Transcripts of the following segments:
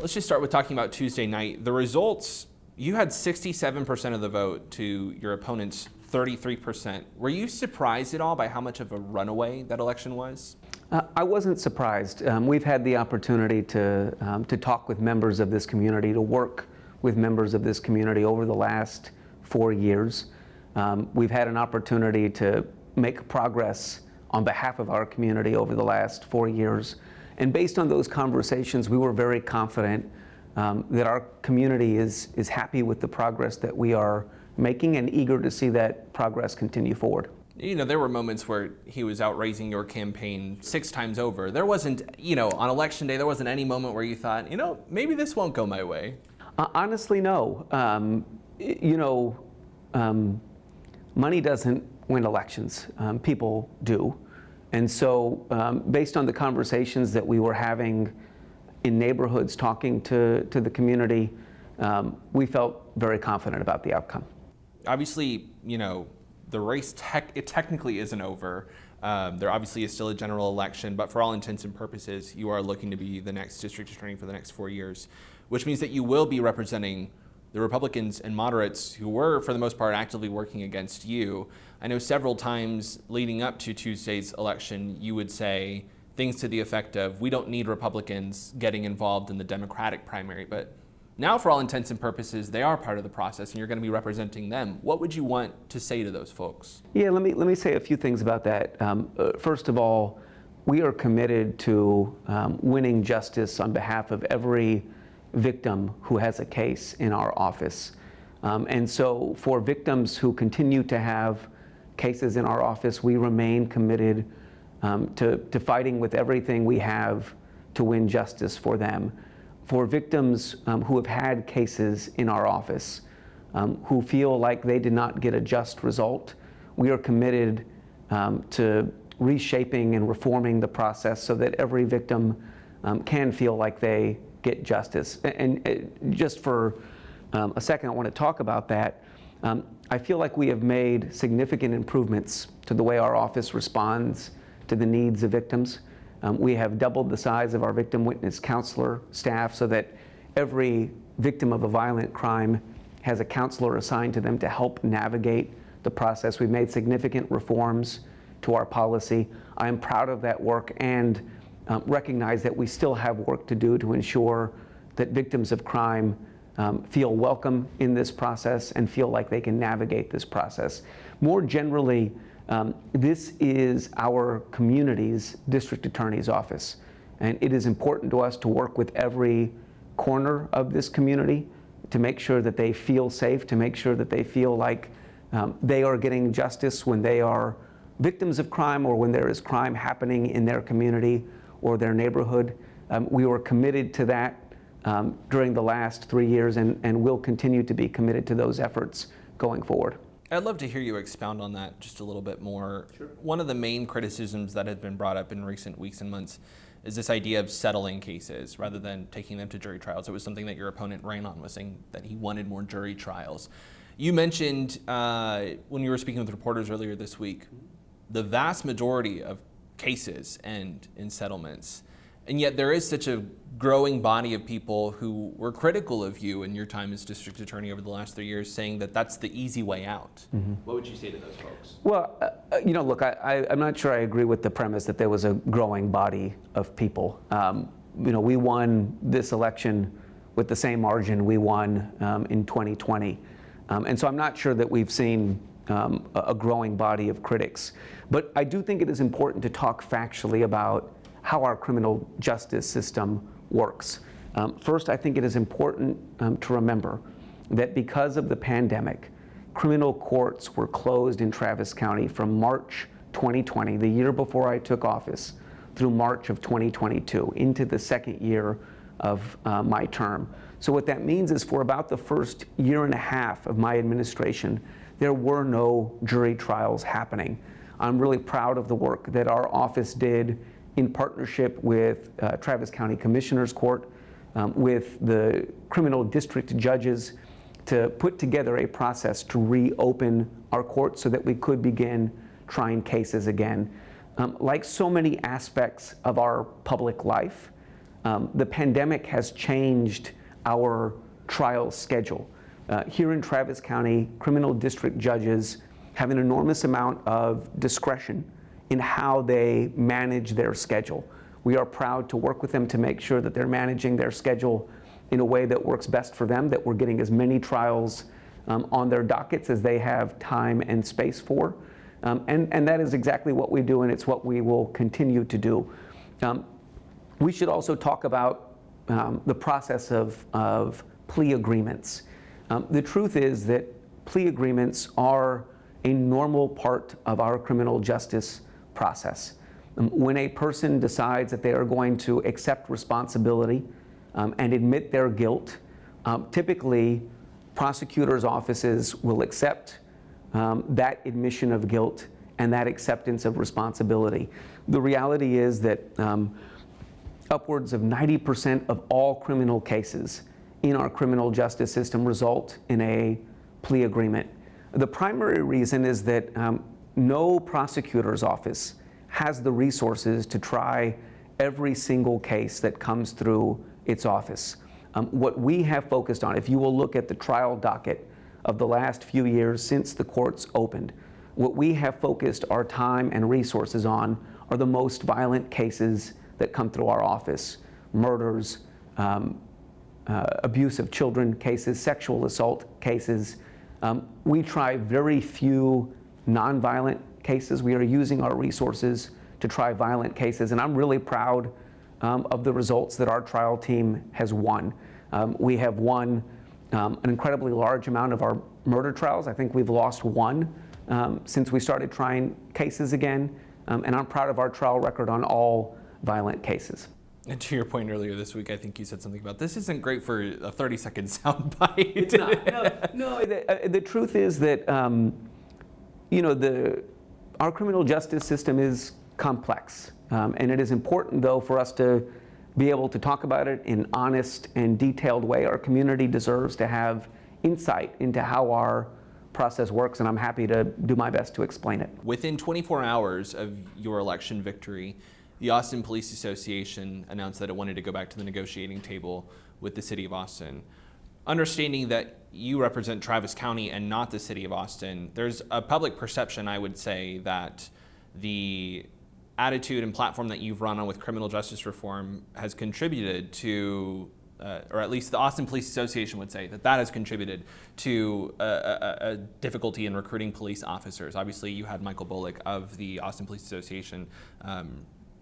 Let's just start with talking about Tuesday night. The results, you had 67% of the vote to your opponent's 33%. Were you surprised at all by how much of a runaway that election was? I wasn't surprised. We've had the opportunity to talk with members of this community, to work with members of this community over the last 4 years. We've had an opportunity to make progress on behalf of our community over the last 4 years. And based on those conversations, we were very confident that our community is happy with the progress that we are making and eager to see that progress continue forward. You know, there were moments where he was out raising your campaign 6 times over. There wasn't, on election day, there wasn't any moment where you thought, maybe this won't go my way. Honestly, no. Money doesn't win elections. People do. And so based on the conversations that we were having in neighborhoods, talking to the community, we felt very confident about the outcome. Obviously, the race it technically isn't over. There obviously is still a general election, but for all intents and purposes, you are looking to be the next district attorney for the next 4 years, which means that you will be representing the Republicans and moderates who were, for the most part, actively working against you. I know several times leading up to Tuesday's election, you would say things to the effect of, we don't need Republicans getting involved in the Democratic primary, but now for all intents and purposes, they are part of the process and you're going to be representing them. What would you want to say to those folks? Yeah, let me say a few things about that. First of all, we are committed to winning justice on behalf of every victim who has a case in our office. And so for victims who continue to have cases in our office, we remain committed to fighting with everything we have to win justice for them. For victims who have had cases in our office, who feel like they did not get a just result, we are committed to reshaping and reforming the process so that every victim can feel like they get justice. And just for a second, I want to talk about that. I feel like we have made significant improvements to the way our office responds to the needs of victims. We have doubled the size of our victim witness counselor staff so that every victim of a violent crime has a counselor assigned to them to help navigate the process. We've made significant reforms to our policy. I am proud of that work and recognize that we still have work to do to ensure that victims of crime feel welcome in this process and feel like they can navigate this process. More generally, this is our community's district attorney's office, and it is important to us to work with every corner of this community to make sure that they feel safe, to make sure that they feel like they are getting justice when they are victims of crime or when there is crime happening in their community or their neighborhood. We were committed to that during the last 3 years and will continue to be committed to those efforts going forward. I'd love to hear you expound on that just a little bit more. Sure. One of the main criticisms that have been brought up in recent weeks and months is this idea of settling cases rather than taking them to jury trials. It was something that your opponent ran on, was saying that he wanted more jury trials. You mentioned when you were speaking with reporters earlier this week, the vast majority of cases end in settlements. And yet there is such a growing body of people who were critical of you and your time as district attorney over the last 3 years, saying that that's the easy way out. Mm-hmm. What would you say to those folks? Well, look, I'm not sure I agree with the premise that there was a growing body of people. We won this election with the same margin we won in 2020. And so I'm not sure that we've seen a growing body of critics. But I do think it is important to talk factually about how our criminal justice system works. First, I think it is important to remember that because of the pandemic, criminal courts were closed in Travis County from March 2020, the year before I took office, through March of 2022, into the second year of my term. So what that means is for about the first year and a half of my administration, there were no jury trials happening. I'm really proud of the work that our office did in partnership with Travis County Commissioner's Court, with the criminal district judges, to put together a process to reopen our courts so that we could begin trying cases again. Like so many aspects of our public life, The pandemic has changed our trial schedule. Here in Travis County, criminal district judges have an enormous amount of discretion in how they manage their schedule. We are proud to work with them to make sure that they're managing their schedule in a way that works best for them, that we're getting as many trials on their dockets as they have time and space for. And that is exactly what we do, and it's what we will continue to do. We should also talk about the process of plea agreements. The truth is that plea agreements are a normal part of our criminal justice process. When a person decides that they are going to accept responsibility and admit their guilt, typically prosecutors' offices will accept that admission of guilt and that acceptance of responsibility. The reality is that upwards of 90% of all criminal cases in our criminal justice system result in a plea agreement. The primary reason is that no prosecutor's office has the resources to try every single case that comes through its office. What we have focused on, if you will look at the trial docket of the last few years since the courts opened, what we have focused our time and resources on are the most violent cases that come through our office: murders, abuse of children cases, sexual assault cases. We try very few nonviolent cases. We are using our resources to try violent cases, and I'm really proud of the results that our trial team has won. We have won an incredibly large amount of our murder trials. I think we've lost one since we started trying cases again, and I'm proud of our trial record on all violent cases. And to your point earlier this week, I think you said something about this isn't great for a 30-second soundbite. It's not. No, the truth is that our criminal justice system is complex, and it is important, though, for us to be able to talk about it in an honest and detailed way. Our community deserves to have insight into how our process works, and I'm happy to do my best to explain it. Within 24 hours of your election victory, the Austin Police Association announced that it wanted to go back to the negotiating table with the City of Austin. Understanding that you represent Travis County and not the City of Austin, there's a public perception, I would say, that the attitude and platform that you've run on with criminal justice reform has contributed to, or at least the Austin Police Association would say, that has contributed to a difficulty in recruiting police officers. Obviously, you had Michael Bullock of the Austin Police Association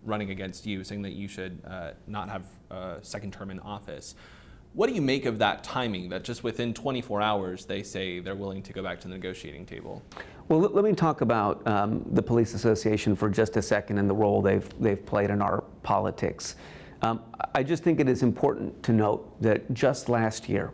running against you, saying that you should not have a second term in office. What do you make of that timing, that just within 24 hours they say they're willing to go back to the negotiating table? Well, let me talk about the Police Association for just a second and the role they've played in our politics. I just think it is important to note that just last year,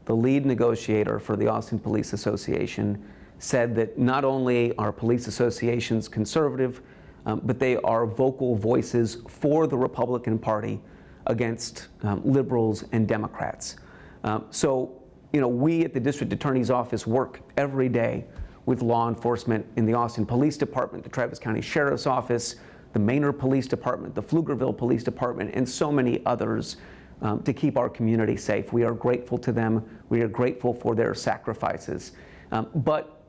the lead negotiator for the Austin Police Association said that not only are police associations conservative, but they are vocal voices for the Republican Party against liberals and Democrats. So, we at the District Attorney's Office work every day with law enforcement in the Austin Police Department, the Travis County Sheriff's Office, the Manor Police Department, the Pflugerville Police Department, and so many others to keep our community safe. We are grateful to them. We are grateful for their sacrifices. But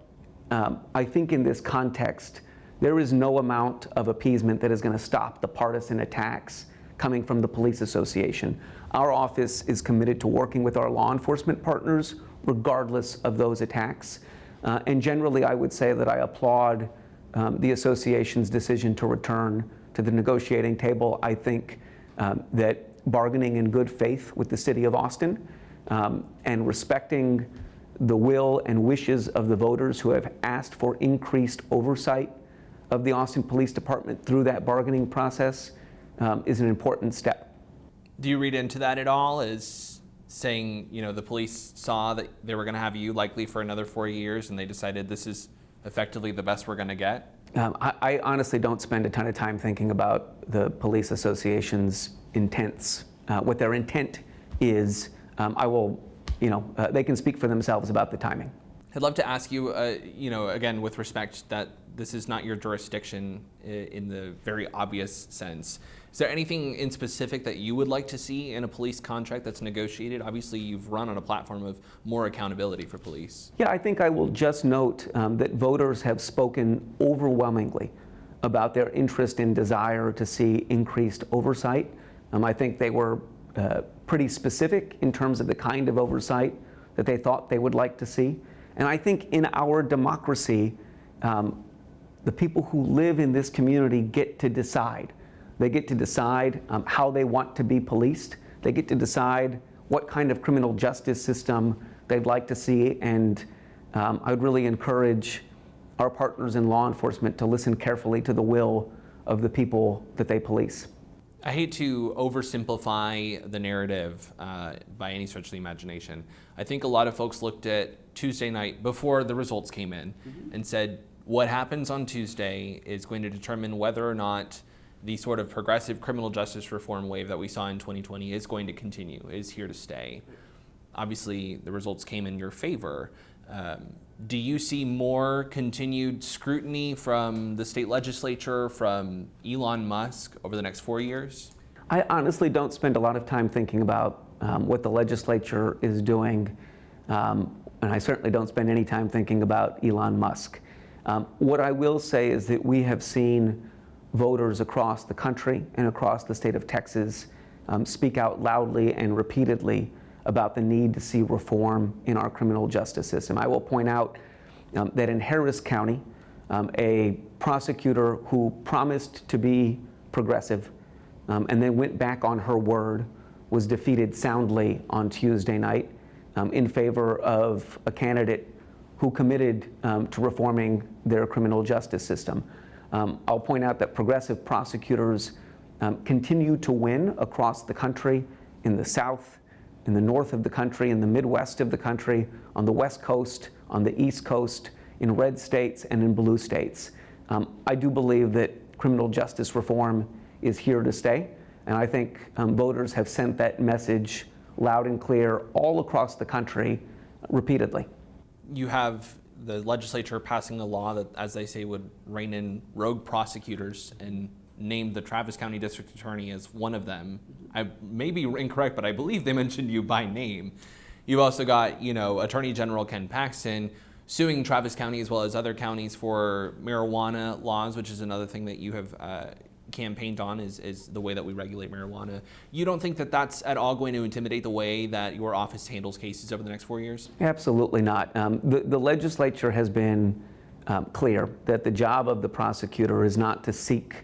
I think in this context, there is no amount of appeasement that is going to stop the partisan attacks coming from the Police Association. Our office is committed to working with our law enforcement partners regardless of those attacks. And generally, I would say that I applaud the association's decision to return to the negotiating table. I think that bargaining in good faith with the City of Austin and respecting the will and wishes of the voters who have asked for increased oversight of the Austin Police Department through that bargaining process is an important step. Do you read into that at all as saying, the police saw that they were going to have you likely for another 4 years and they decided this is effectively the best we're going to get? I honestly don't spend a ton of time thinking about the Police Association's intents. What their intent is, they can speak for themselves about the timing. I'd love to ask you, again, with respect that this is not your jurisdiction in the very obvious sense. Is there anything in specific that you would like to see in a police contract that's negotiated? Obviously, you've run on a platform of more accountability for police. Yeah, I think I will just note that voters have spoken overwhelmingly about their interest and desire to see increased oversight. I think they were pretty specific in terms of the kind of oversight that they thought they would like to see. And I think in our democracy, the people who live in this community get to decide. They get to decide how they want to be policed. They get to decide what kind of criminal justice system they'd like to see. And I would really encourage our partners in law enforcement to listen carefully to the will of the people that they police. I hate to oversimplify the narrative by any stretch of the imagination. I think a lot of folks looked at Tuesday night before the results came in and said, what happens on Tuesday is going to determine whether or not the sort of progressive criminal justice reform wave that we saw in 2020 is going to continue, is here to stay. Obviously, the results came in your favor. Do you see more continued scrutiny from the state legislature, from Elon Musk over the next 4 years? I honestly don't spend a lot of time thinking about what the legislature is doing, and I certainly don't spend any time thinking about Elon Musk. What I will say is that we have seen voters across the country and across the state of Texas speak out loudly and repeatedly about the need to see reform in our criminal justice system. I will point out that in Harris County, a prosecutor who promised to be progressive and then went back on her word was defeated soundly on Tuesday night in favor of a candidate who committed to reforming their criminal justice system. I'll point out that progressive prosecutors continue to win across the country, in the South, in the north of the country, in the Midwest of the country, on the West Coast, on the East Coast, in red states and in blue states. I do believe that criminal justice reform is here to stay, and I think voters have sent that message loud and clear all across the country repeatedly. You have the legislature passing a law that, as they say, would rein in rogue prosecutors and named the Travis County District Attorney as one of them. I may be incorrect, but I believe they mentioned you by name. You've also got, Attorney General Ken Paxton suing Travis County as well as other counties for marijuana laws, which is another thing that you have campaigned on is the way that we regulate marijuana. You don't think that that's at all going to intimidate the way that your office handles cases over the next 4 years? Absolutely not. The legislature has been clear that the job of the prosecutor is not to seek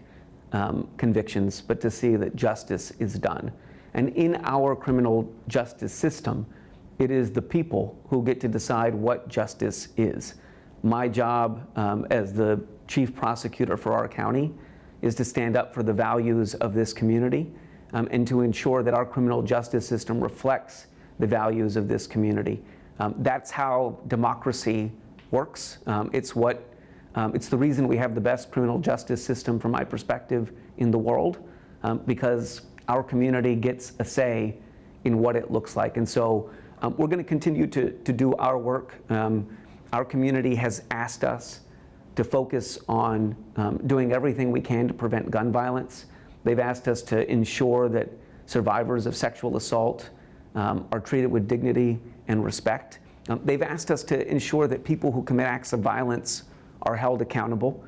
convictions, but to see that justice is done. And in our criminal justice system, it is the people who get to decide what justice is. My job as the chief prosecutor for our county is to stand up for the values of this community and to ensure that our criminal justice system reflects the values of this community. That's how democracy works. It's the reason we have the best criminal justice system, from my perspective, in the world, because our community gets a say in what it looks like. And so we're going to continue to do our work. Our community has asked us to focus on doing everything we can to prevent gun violence. They've asked us to ensure that survivors of sexual assault are treated with dignity and respect. They've asked us to ensure that people who commit acts of violence are held accountable.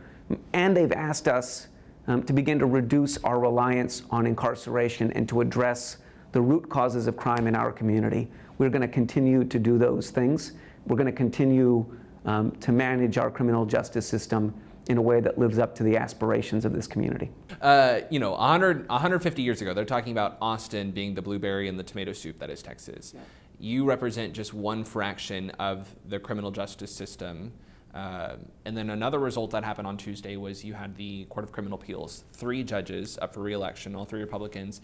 And they've asked us to begin to reduce our reliance on incarceration and to address the root causes of crime in our community. We're going to continue to do those things. We're going to continue to manage our criminal justice system in a way that lives up to the aspirations of this community. 150 years ago, they're talking about Austin being the blueberry and the tomato soup that is Texas. Yeah. You represent just one fraction of the criminal justice system. And then another result that happened on Tuesday was you had the Court of Criminal Appeals, 3 judges up for re-election, all 3 Republicans.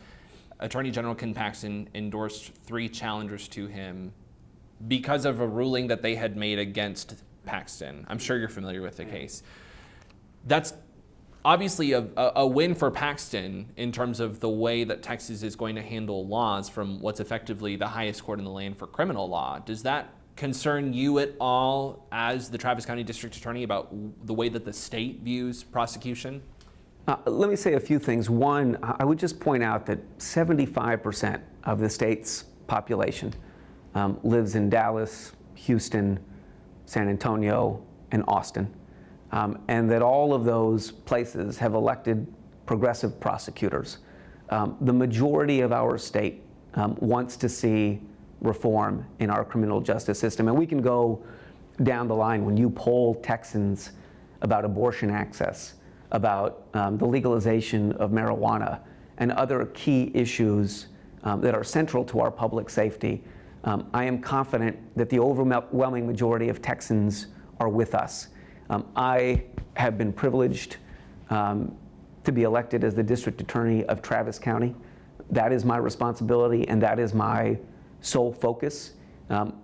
Attorney General Ken Paxton endorsed 3 challengers to him because of a ruling that they had made against Paxton. I'm sure you're familiar with the case. That's obviously a win for Paxton in terms of the way that Texas is going to handle laws from what's effectively the highest court in the land for criminal law. Does that concern you at all as the Travis County District Attorney about the way that the state views prosecution? Let me say a few things. One, I would just point out that 75% of the state's population lives in Dallas, Houston, San Antonio, and Austin, and that all of those places have elected progressive prosecutors. The majority of our state wants to see reform in our criminal justice system, and we can go down the line. When you poll Texans about abortion access, about the legalization of marijuana, and other key issues that are central to our public safety, I am confident that the overwhelming majority of Texans are with us. I have been privileged to be elected as the District Attorney of Travis County. That is my responsibility, and that is my sole focus.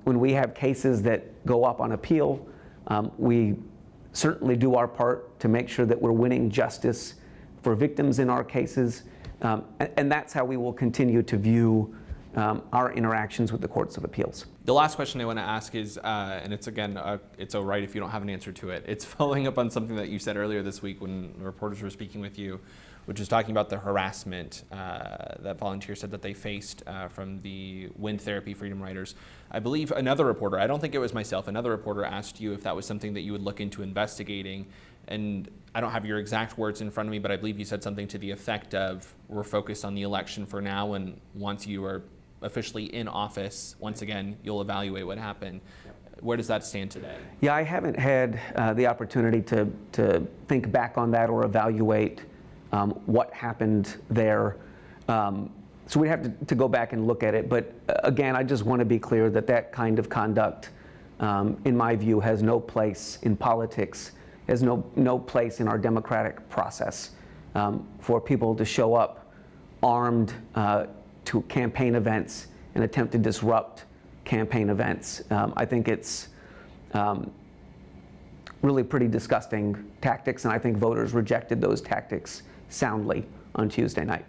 When we have cases that go up on appeal, we certainly do our part to make sure that we're winning justice for victims in our cases, and that's how we will continue to view our interactions with the courts of appeals. The last question I want to ask is, and it's again, it's all right if you don't have an answer to it. It's following up on something that you said earlier this week when reporters were speaking with you, which was talking about the harassment that volunteers said that they faced from the Wind Therapy Freedom Riders. I believe another reporter, I don't think it was myself, another reporter asked you if that was something that you would look into investigating. And I don't have your exact words in front of me, but I believe you said something to the effect of, we're focused on the election for now, and once you are officially in office, once again, you'll evaluate what happened. Where does that stand today? Yeah, I haven't had the opportunity to think back on that or evaluate what happened there. So we'd have to go back and look at it. But again, I just want to be clear that that kind of conduct, in my view, has no place in politics, has no place in our democratic process. For people to show up armed to campaign events and attempt to disrupt campaign events, I think it's really pretty disgusting tactics, and I think voters rejected those tactics soundly on Tuesday night.